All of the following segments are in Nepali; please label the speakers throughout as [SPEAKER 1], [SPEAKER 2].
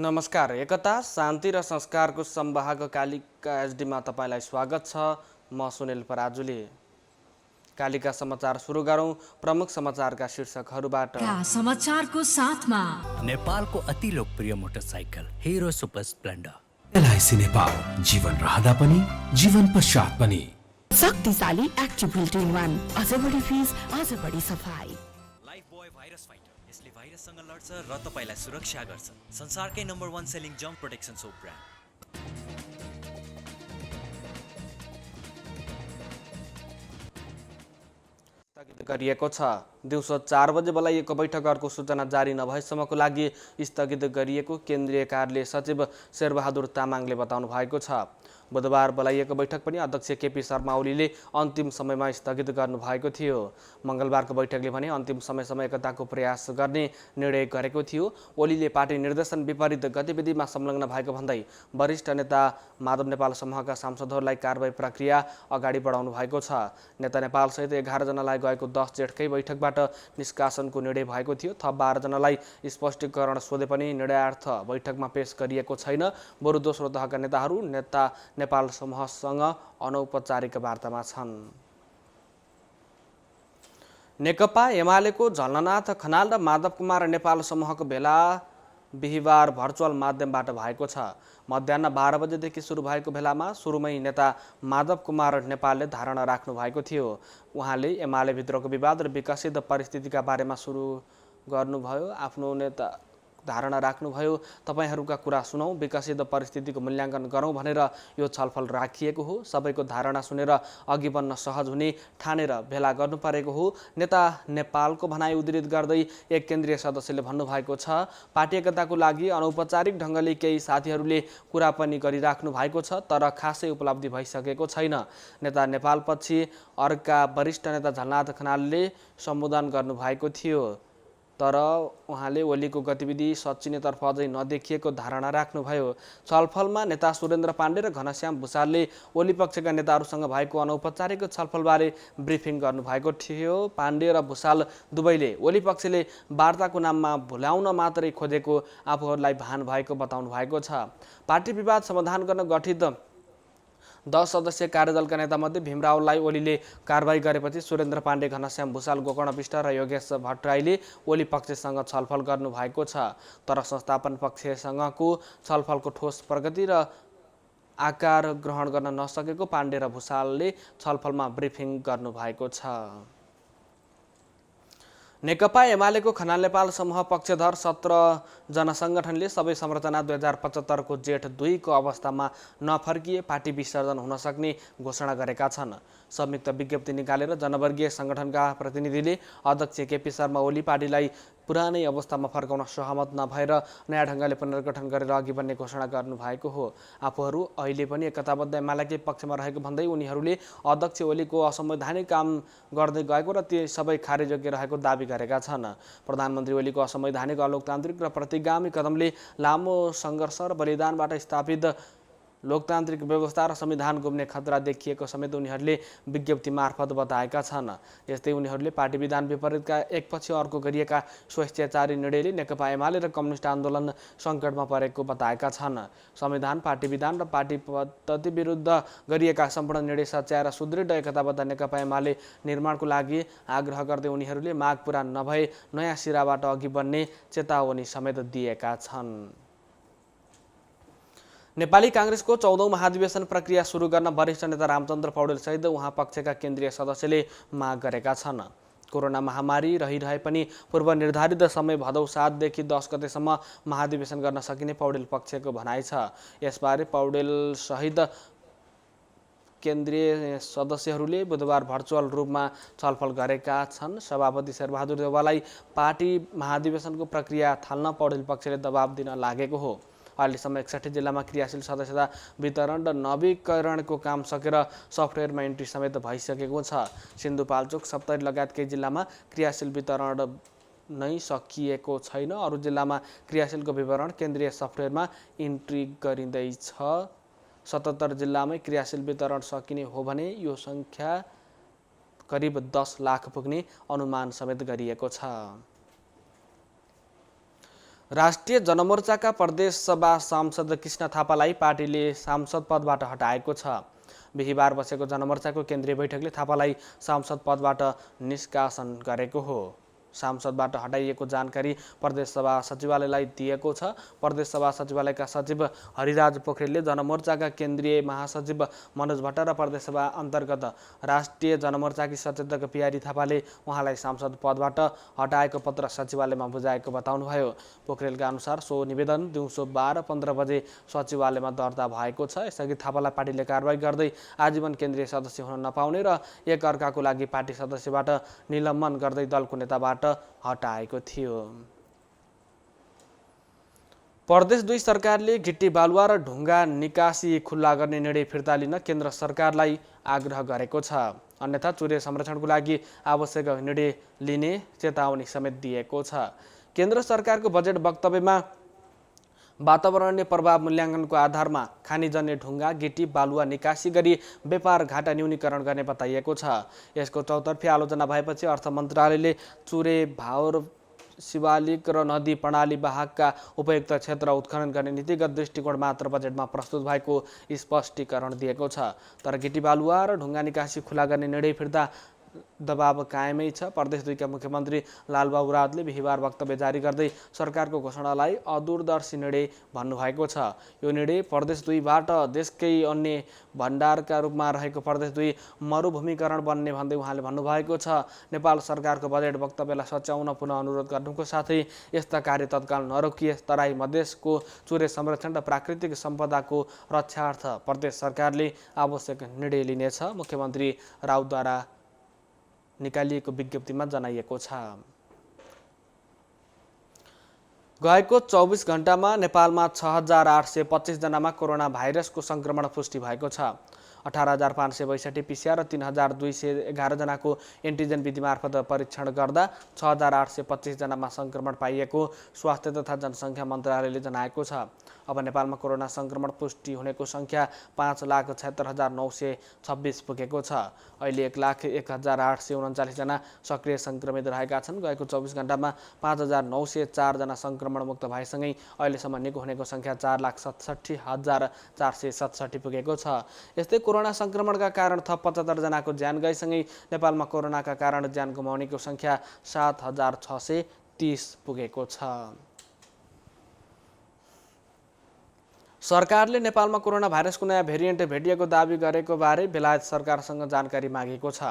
[SPEAKER 1] नमस्कार। एकता शान्ति र संस्कारको संवाहक कालिका एचडीमा तपाईलाई स्वागत छ। म सुनिल पराजुली। कालिका समाचार सुरु गरौं प्रमुख समाचारका शीर्षकहरूबाट।
[SPEAKER 2] समाचारको साथमा
[SPEAKER 3] नेपालको अति लोकप्रिय motorcycle hero super Splendor.
[SPEAKER 4] LIC Nepal, जीवन रहँदा पनि जीवन पश्चात पनि।
[SPEAKER 5] शक्तिशाली एक्टिभ बिल्ट-इन वान, अझ बढी फिज, अझ बढी सफाई।
[SPEAKER 6] लाइफ बोय भाइरस फाइटर, यसले भाइरससँग लड्छ र तपाईलाई सुरक्षा गर्छ। संसारकै number 1 selling germ protection soap brand.
[SPEAKER 1] स्थगित गरिएको छ। दिउँसो 4 बजे बोलाइएको बैठक अर्को सूचना जारी नभएसम्मको लागि स्थगित गरिएको केन्द्रीय कार्यालय सचिव शेरबहादुर तामाङले बताउनु भएको छ। बुधबार बोलाइएको बैठक पनि अध्यक्ष केपी शर्मा ओलीले अन्तिम समयमा स्थगित गर्नुभएको थियो। मङ्गलबारको बैठकले भने अन्तिम समयसम्म एकताको प्रयास गर्ने निर्णय गरेको थियो। ओलीले पार्टी निर्देशन विपरीत गतिविधिमा संलग्न भएको भन्दै वरिष्ठ नेता माधव नेपाल समूहका सांसदहरूलाई कारबाही प्रक्रिया अगाडि बढाउनु भएको छ। नेता नेपालसहित 11 जनालाई गएको 10 जेठकै बैठकबाट निष्कासनको निर्णय भएको थियो। थप 12 जनालाई स्पष्टीकरण सोधे पनि निर्णयार्थ बैठकमा पेश गरिएको छैन। बरु दोस्रो तहका नेताहरू नेता नेपाल समूहसँग अनौपचारिक वार्तामा छन्। नेकपा एमालेको झलनाथ खनाल र माधव कुमार नेपाल समूहको भेला बिहिबार भर्चुअल माध्यमबाट भएको छ। मध्याह 12 बजेदेखि सुरु भएको भेलामा सुरुमै नेता माधव कुमार नेपालले धारणा राख्नु भएको थियो। उहाँले एमाले भित्रको विवाद र विकसित परिस्थितिका बारेमा सुरु गर्नुभयो। आफ्नो नेता धारणा राख्नुभयो। तपाईहरूका कुरा सुनौँ, विकसित परिस्थितिको मूल्याङ्कन गरौँ भनेर यो छलफल राखिएको हो। सबैको धारणा सुनेर अघि बढ्न सहज हुने ठानेर भेला गर्नु परेको हो। नेता नेपालको भनाइ उद्धृत गर्दै एक केन्द्रीय सदस्यले भन्नुभएको छ, पार्टी एकताको लागि अनौपचारिक ढङ्गले केही साथीहरूले कुरा पनि गरिराख्नु भएको छ, तर खासै उपलब्धि भइसकेको छैन। नेता नेपालपछि अर्का वरिष्ठ नेता झलनाथ खनालले सम्बोधन गर्नुभएको थियो, तर उहाँले ओलीको गतिविधि सच्चिनेतर्फ अझै नदेखिएको धारणा राख्नुभयो। छलफलमा नेता सुरेन्द्र पाण्डे र घनश्याम भुसालले ओली पक्षका नेताहरूसँग भएको अनौपचारिक छलफलबारे ब्रिफिङ गर्नुभएको थियो। पाण्डे र भुसाल दुवैले ओली पक्षले वार्ताको नाममा भुल्याउन मात्रै खोजेको आफूहरूलाई भान भएको बताउनु भएको छ। पार्टी विवाद समाधान गर्न गठित 10 सदस्यीय कार्यदलका नेतामध्ये भीमरावलाई ओलीले कारबाही गरेपछि सुरेन्द्र पाण्डे, घनश्याम भुसाल, गोकर्ण विष्ट र योगेश भट्टराईले ओली पक्षसँग छलफल गर्नुभएको छ। तर संस्थापन पक्षसँगको छलफलको ठोस प्रगति र आकार ग्रहण गर्न नसकेको पाण्डे र भुसालले छलफलमा ब्रिफिङ गर्नुभएको छ। नेकपा एमालेको खनाल नेपाल समूह पक्षधर 17 जनसङ्गठनले सबै संरचना 2075 को जेठ 2 को अवस्थामा नफर्किए पार्टी विसर्जन हुन सक्ने घोषणा गरेका छन्। संयुक्त विज्ञप्ति निकालेर जनवर्गीय सङ्गठनका प्रतिनिधिले अध्यक्ष केपी शर्मा ओली पार्टीलाई पुरानै अवस्थामा फर्काउन सहमत नभएर नयाँ ढङ्गले पुनर्गठन गरेर अघि बढ्ने घोषणा गर्नुभएको हो। आफूहरू अहिले पनि एकताबद्ध एमालेकै पक्षमा रहेको भन्दै उनीहरूले अध्यक्ष ओलीको असंवैधानिक काम गर्दै गएको र ती सबै खारेजयोग्य रहेको दाबी गरेका छन्। प्रधानमन्त्री ओलीको असंवैधानिक, अलोकतान्त्रिक र प्रतिगामी कदमले लामो सङ्घर्ष र बलिदानबाट स्थापित लोकतान्त्रिक व्यवस्था र संविधान गुम्ने खतरा देखिएको समेत उनीहरूले विज्ञप्ति मार्फत बताएका छन्। यस्तै उनीहरूले पार्टी विधान विपरीतका एकपछि अर्को गरिएका स्वेच्छाचारी निर्णयले नेकपा एमाले र कम्युनिस्ट आन्दोलन सङ्कटमा परेको बताएका छन्। संविधान, पार्टी विधान र पार्टी पद्धति विरुद्ध गरिएका सम्पूर्ण निर्णय सच्याएर सुदृढ एकताबद्ध नेकपा एमाले निर्माणको लागि आग्रह गर्दै उनीहरूले माग पूरा नभए नयाँ सिराबाट अघि बढ्ने चेतावनी समेत दिएका छन्। नेपाली काङ्ग्रेसको 14औं महाधिवेशन प्रक्रिया सुरु गर्न वरिष्ठ नेता रामचन्द्र पौडेलसहित उहाँ पक्षका केन्द्रीय सदस्यले माग गरेका छन्। कोरोना महामारी रहिरहे पनि पूर्व निर्धारित समय भदौ 7 देखि 10 गतेसम्म महाधिवेशन गर्न सकिने पौडेल पक्षको भनाइ छ। यसबारे पौडेलसहित केन्द्रीय सदस्यहरूले बुधबार भर्चुअल रूपमा छलफल गरेका छन्। सभापति शेरबहादुर देउवालाई पार्टी महाधिवेशनको प्रक्रिया थाल्न पौडेल पक्षले दबाब दिन लागेको हो। अहिलेसम्म 61 जिल्लामा क्रियाशील सदस्यता वितरण र नवीकरणको काम सकेर सफ्टवेयरमा इन्ट्री समेत भइसकेको छ। सिन्धुपाल्चोक, सप्तरी लगायत केही जिल्लामा क्रियाशील वितरण नै सकिएको छैन। अरू जिल्लामा क्रियाशीलको विवरण केन्द्रीय सफ्टवेयरमा इन्ट्री गरिँदैछ। 77 जिल्लामै क्रियाशील वितरण सकिने हो भने यो सङ्ख्या करिब 10 लाख पुग्ने अनुमान समेत गरिएको छ। राष्ट्रिय जनमोर्चाका प्रदेश सभा सांसद कृष्ण थापालाई पार्टीले सांसद पदबाट हटाएको छ। बिहिबार बसेको जनमोर्चाको केन्द्रीय बैठकले थापालाई सांसद पदबाट निष्कासन गरेको हो। सांसदबाट हटाइएको जानकारी प्रदेश सभा सचिवालयलाई दिएको छ। प्रदेश सभा सचिवालयका सचिव हरिराज पोखरेलले जनमोर्चाका केन्द्रीय महासचिव मनोज भट्ट र प्रदेश सभा अन्तर्गत राष्ट्रिय जनमोर्चाकी सचेतक पियारी थापाले उहाँलाई सांसद पदबाट हटाएको पत्र सचिवालयमा बुझाएको बताउनुभयो। पोखरेलका अनुसार सो निवेदन दिउँसो 12:15 बजे सचिवालयमा दर्ता भएको छ। यसअघि थापालाई पार्टीले कारबाही गर्दै आजीवन केन्द्रीय सदस्य हुन नपाउने र एक अर्काको लागि पार्टी सदस्यबाट निलम्बन गर्दै दलको नेताबाट हटाएको थियो। प्रदेश 2 सरकारले गिट्टी बालुवा र ढुङ्गा निकासी खुल्ला गर्ने निर्णय फिर्ता लिन केन्द्र सरकारलाई आग्रह गरेको छ। अन्यथा चुरे संरक्षणको लागि आवश्यक निर्णय लिने चेतावनी समेत दिएको छ। केन्द्र सरकारको बजेट वक्तव्यमा वातावरणीय प्रभाव मूल्याङ्कनको आधारमा खानीजन्य ढुङ्गा गिटी बालुवा निकासी गरी व्यापार घाटा न्यूनीकरण गर्ने बताइएको छ। यसको चौतर्फी आलोचना भएपछि अर्थ मन्त्रालयले चुरे भाउर शिवालिक र नदी प्रणाली वाहकका उपयुक्त क्षेत्र उत्खनन गर्ने नीतिगत दृष्टिकोण मात्र बजेटमा प्रस्तुत भएको स्पष्टीकरण दिएको छ। तर गिटी बालुवा र ढुङ्गा निकासी खुला गर्ने निर्णय फिर्ता दबाव कायमै छ। प्रदेश 2 का मुख्यमन्त्री लालबाबु राउतले बिहिबार वक्तव्य जारी गर्दै सरकारको घोषणालाई अदूरदर्शी निर्णय भन्नुभएको छ। यो निर्णय प्रदेश 2 बाट देशकै अन्य भण्डारका रूपमा रहेको प्रदेश 2 मरुभूमिकरण बन्ने भन्दै उहाँले भन्नुभएको छ। नेपाल सरकारको बजेट वक्तव्यलाई सच्याउन पुनः अनुरोध गर्नुको साथै यस्ता कार्य तत्काल नरोकिए तराई मधेसको चुरे संरक्षण र प्राकृतिक सम्पदाको रक्षार्थ प्रदेश सरकारले आवश्यक निर्णय लिनेछ मुख्यमन्त्री राउतद्वारा निकालिएको विज्ञप्तिमा जनाइएको छ। गएको 24 घण्टामा नेपालमा 6,825 जनामा कोरोना भाइरसको संक्रमण पुष्टि भएको छ। 18,562 PCR र 3,211 जनाको एन्टिजेन विधि मार्फत परीक्षण गर्दा 6,825 जनामा संक्रमण पाइएको स्वास्थ्य तथा जनसङ्ख्या मन्त्रालयले जनाएको छ। अब नेपालमा कोरोना संक्रमण पुष्टि हुनेको सङ्ख्या 5,76,926 पुगेको छ। अहिले 1,01,839 जना सक्रिय संक्रमित रहेका छन्। गएको 24 घण्टामा 5,904 जना संक्रमण मुक्त भएसँगै अहिलेसम्म निको हुनेको सङ्ख्या 4,67,467 पुगेको छ। यस्तै कोरोना संक्रमणका कारण थप 75 जनाको ज्यान गएसँगै नेपालमा कोरोनाका कारण ज्यान गुमाउनेको सङ्ख्या 7,630 पुगेको छ। सरकारले नेपालमा कोरोना भाइरसको नयाँ भेरिएन्ट भेटिएको दाबी गरेको बारे बेलायत सरकारसँग जानकारी मागेको छ।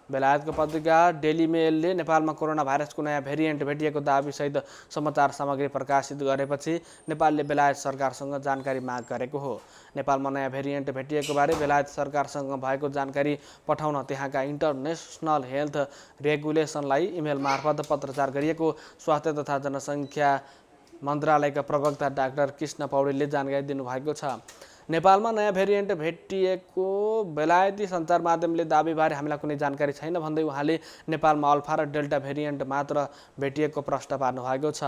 [SPEAKER 1] बेलायतको पत्रिका डेली मेलले नेपालमा कोरोना भाइरसको नयाँ भेरिएन्ट भेटिएको दाबीसहित समाचार सामग्री प्रकाशित गरेपछि नेपालले बेलायत सरकारसँग जानकारी माग गरेको हो। नेपालमा नयाँ भेरिएन्ट भेटिएको बारे बेलायत सरकारसँग भएको जानकारी पठाउन त्यहाँका इन्टरनेसनल हेल्थ रेगुलेसनलाई इमेल मार्फत पत्रचार गरिएको स्वास्थ्य तथा जनसङ्ख्या मन्त्रालयका प्रवक्ता डाक्टर कृष्ण पौडेलले जानकारी दिनुभएको छ। नेपालमा नयाँ भेरिएन्ट भेटिएको बेलायती सञ्चार माध्यमले दाबीबारे हामीलाई कुनै जानकारी छैन भन्दै उहाँले नेपालमा अल्फा र डेल्टा भेरिएन्ट मात्र भेटिएको प्रश्न पार्नु भएको छ।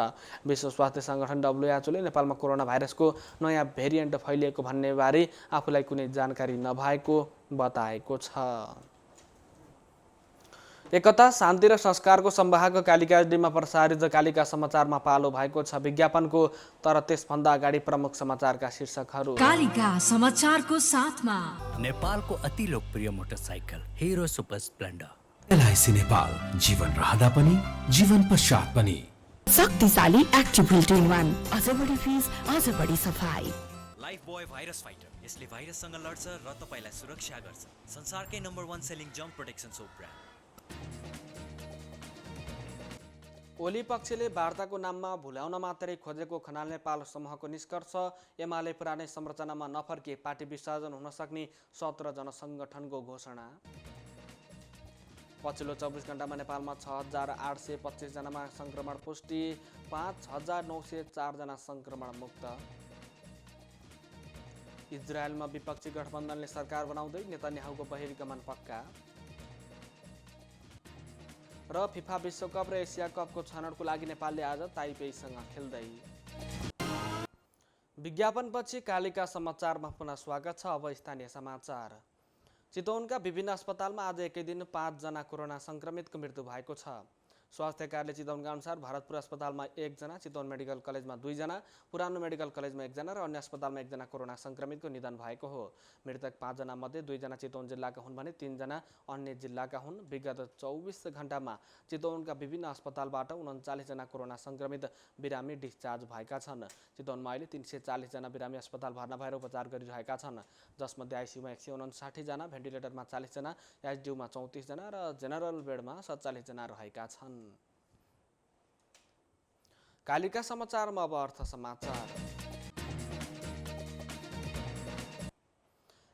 [SPEAKER 1] विश्व स्वास्थ्य सङ्गठन WHO ले नेपालमा कोरोना भाइरसको नयाँ भेरिएन्ट फैलिएको भन्नेबारे आफूलाई कुनै जानकारी नभएको बताएको छ। एकता शान्ति र संस्कारको संवाहक कालिका एचडीमा प्रसारित कालिका समाचारमा पालो भएको छ विज्ञापनको। तर त्यसभन्दा अगाडि प्रमुख समाचारका शीर्षकहरू।
[SPEAKER 2] कालिका समाचारको साथमा
[SPEAKER 3] नेपालको अति लोकप्रिय motorcycle hero super Splendor.
[SPEAKER 4] LIC Nepal, जीवन रहँदा पनि जीवन पश्चात पनि।
[SPEAKER 5] शक्तिशाली एक्टिभ फिल्टर 1, अझ बढी फिज, अझ बढी सफाई।
[SPEAKER 6] लाइफ बोय भाइरस फाइटर, यसले भाइरससँग लड्छ र तपाईलाई सुरक्षा गर्छ। संसारकै नम्बर 1 सेलिङ जम्प प्रोटेक्सन सोप ब्रान्ड।
[SPEAKER 1] ओली पक्षले वार्ताको नाममा भुल्याउन मात्रै खोजेको खनाल नेपाल समूहको निष्कर्ष। एमाले पुरानै संरचनामा नफर्किए पार्टी विसर्जन हुन सक्ने 17 जनसङ्गठनको घोषणा। पछिल्लो 24 घण्टामा नेपालमा 6,825 जनामा संक्रमण पुष्टि, 5,904 जना संक्रमण मुक्त। इजरायलमा विपक्षी गठबन्धनले सरकार बनाउँदै नेतन्याहुको बहिर्गमन पक्का। र फिफा विश्वकप र एसिया कपको छनौटको लागि नेपालले आज ताइपेईसँग खेल्दै। विज्ञापनपछि कालिका समाचारमा पुनः स्वागत छ। अब स्थानीय समाचार। चितवनका विभिन्न अस्पतालमा आज एकै दिन 5 जना कोरोना संक्रमितको मृत्यु भएको छ। स्वास्थ्य कार्यालय चितवनका अनुसार भरतपुर अस्पतालमा 1 जना, चितवन मेडिकल कलेजमा 2 जना, पुरानो मेडिकल कलेजमा 1 जना र अन्य अस्पतालमा 1 जना कोरोना संक्रमितको निधन भएको हो। मृतक 5 जना मध्ये 2 जना चितवन जिल्लाका हुन् भने 3 जना अन्य जिल्लाका हुन्। विगत 24 घण्टामा चितवनका विभिन्न अस्पतालबाट 39 जना कोरोना संक्रमित बिरामी डिस्चार्ज भएका छन्। चितवनमा अहिले 340 जना बिरामी अस्पताल भर्ना भएर उपचार गरिरहेका छन्, जसमध्ये आइसियुमा 159 जना, भेन्टिलेटरमा 40 जना, एचडियुमा 34 जना र जेनरल बेडमा 47 जना रहेका छन्। कालिका समाचारमा अब अर्थ समाचार।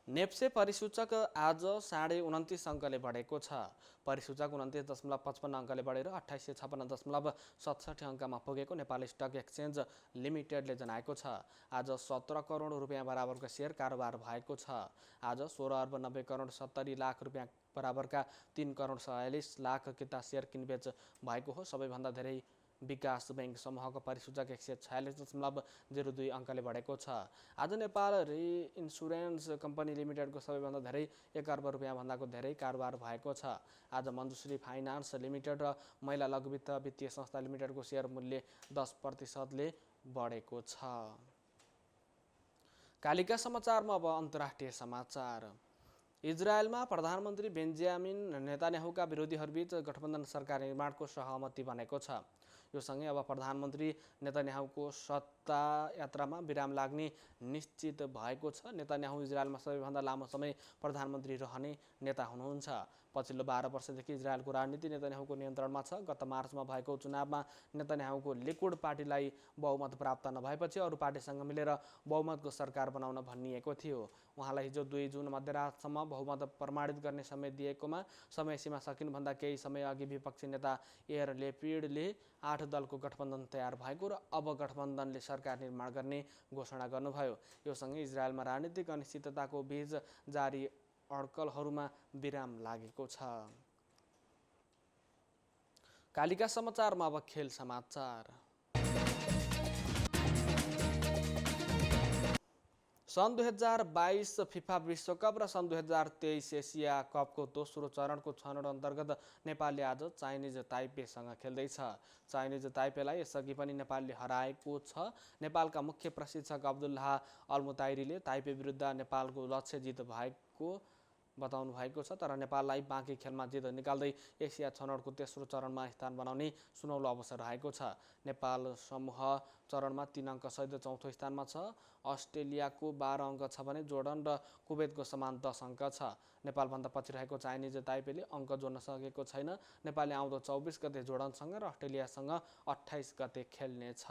[SPEAKER 1] नेप्से परिसूचक आज 29.5 अङ्कले बढेको छ। परिसूचक 29.55 अङ्कले बढेर 2856.67 अङ्कमा पुगेको नेपाल स्टक एक्सचेन्ज लिमिटेडले जनाएको छ। आज 17 करोड रुपियाँ बराबरको सेयर कारोबार भएको छ। आज 16 अर्ब 90 करोड 70 लाख रुपियाँ बराबरका 3 करोड 46 लाख किता सेयर किनबेच भएको हो। सबैभन्दा धेरै विकास बैंक समूहको परिसूचक 146.02 अङ्कले बढेको छ। आज नेपाल इन्सुरेन्स कम्पनी लिमिटेडको सबैभन्दा धेरै 1 अर्ब रुपियाँ भन्दाको धेरै कारोबार भएको छ। आज मञ्जुश्री फाइनान्स लिमिटेड र महिला लघुवित्त वित्तीय संस्था लिमिटेडको सेयर मूल्य 10% बढेको छ। कालिका समाचारमा अब अन्तर्राष्ट्रिय समाचार। इजरायलमा प्रधानमन्त्री बेन्जामिन नेतान्याहुका विरोधीहरूबीच गठबन्धन सरकार निर्माणको सहमति बनेको छ। यो सँगै अब प्रधानमन्त्री नेतान्याहुको सत्ता यात्रामा विराम लाग्ने निश्चित भएको छ। नेतान्याहु इजरायलमा सबैभन्दा लामो समय प्रधानमन्त्री रहने नेता हुनुहुन्छ। पछिल्लो 12 वर्षदेखि इजरायलको राजनीति नेतान्याहुको नियन्त्रणमा छ। गत मार्चमा भएको चुनावमा नेतान्याहुको लिकुड पार्टीलाई बहुमत प्राप्त नभएपछि अरू पार्टीसँग मिलेर बहुमतको सरकार बनाउन भनिएको थियो। उहाँलाई हिजो 2 जुन मध्यरातसम्म बहुमत प्रमाणित गर्ने समय दिएकोमा समय सीमा सकिनुभन्दा केही समय अघि विपक्षी नेता एयर लेपिडले 8 दलको गठबन्धन तयार भएको र अब गठबन्धनले सरकार निर्माण गर्ने घोषणा गर्नुभयो। यो सँगै इजरायलमा राजनीतिक अनिश्चितताको बीच जारी अड्कलहरूमा विराम लागेको छ। कालिका समाचारमा अब खेल समाचार। सन् 2022 फिफा विश्वकप र सन् 2023 एसिया कपको दोस्रो चरणको छनौट अन्तर्गत नेपालले आज चाइनिज ताइपेसँग खेल्दैछ। चाइनिज ताइपेलाई यसअघि पनि नेपालले हराएको छ। नेपालका मुख्य प्रशिक्षक अब्दुल्लाह अल्मुताइरीले ताइपे विरुद्ध नेपालको लक्ष्य जित भएको बताउनु भएको छ। तर नेपाललाई बाँकी खेलमा जित निकाल्दै एसिया छनौटको तेस्रो चरणमा स्थान बनाउने सुनौलो अवसर रहेको छ। नेपाल समूह चरणमा 3 अङ्क सहित चौथो स्थानमा छ। अस्ट्रेलियाको 12 अङ्क छ भने जोर्डन र कुवेतको समान 10 अङ्क छ। नेपालभन्दा पछि रहेको चाइनिज ताइपेले अङ्क जोड्न सकेको छैन। नेपालले आउँदो 24 गते जोर्डनसँग र अस्ट्रेलियासँग 28 गते खेल्नेछ।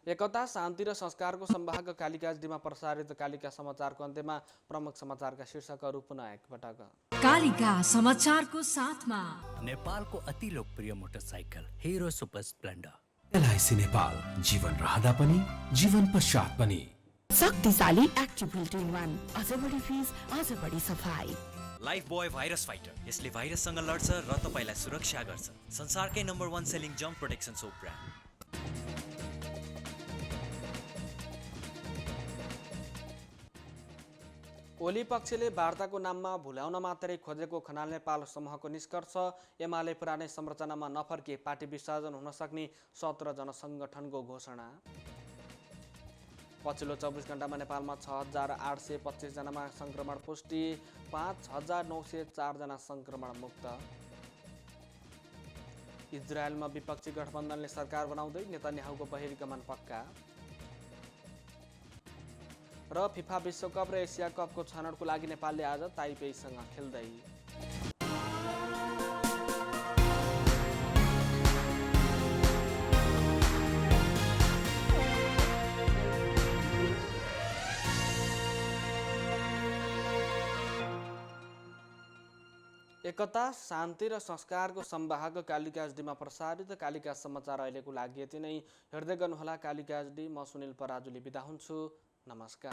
[SPEAKER 1] एकता, शान्ति र संस्कारको संवाहक कालिका एचडीमा प्रसारित कालिका समाचारको अन्त्यमा प्रमुख समाचारका शीर्षकहरू पुनः एकपटक।
[SPEAKER 2] कालिका समाचारको साथमा
[SPEAKER 3] नेपालको अति लोकप्रिय motorcycle hero super Splendor.
[SPEAKER 4] LIC Nepal, जीवन रहँदा पनि जीवन पश्चात पनि।
[SPEAKER 5] शक्तिशाली एक्टिभिटी 1, अझ बढी फिज, अझ बढी सफाई।
[SPEAKER 6] लाइफ बोय भाइरस फाइटर, यसले भाइरससँग लड्छ र तपाईलाई सुरक्षा गर्छ। संसारकै नम्बर 1 सेलिङ जम्प प्रोटेक्सन सोप ब्रान्ड।
[SPEAKER 1] ओली पक्षले वार्ताको नाममा भुल्याउन मात्रै खोजेको खनाल नेपाल समूहको निष्कर्ष। एमाले पुरानै संरचनामा नफर्के पार्टी विसर्जन हुन सक्ने 17 जनसङ्गठनको घोषणा। पछिल्लो 24 घण्टामा नेपालमा 6825 जनामा संक्रमण पुष्टि, 5904 जना संक्रमण मुक्त। इजरायलमा विपक्षी गठबन्धनले सरकार बनाउँदै नेतान्याहुको बहिर्गमन पक्का। र फिफा विश्वकप र एसिया कपको छनौटको लागि नेपालले आज ताइपेसँग खेल्दै। एकता, शान्ति र संस्कारको संवाहक कालिका एचडीमा प्रसारित कालिका समाचार अहिलेको लागि यति नै। हेर्दै गर्नुहोला कालिका एचडी। म सुनिल पराजुली बिदा हुन्छु। नमस्कार।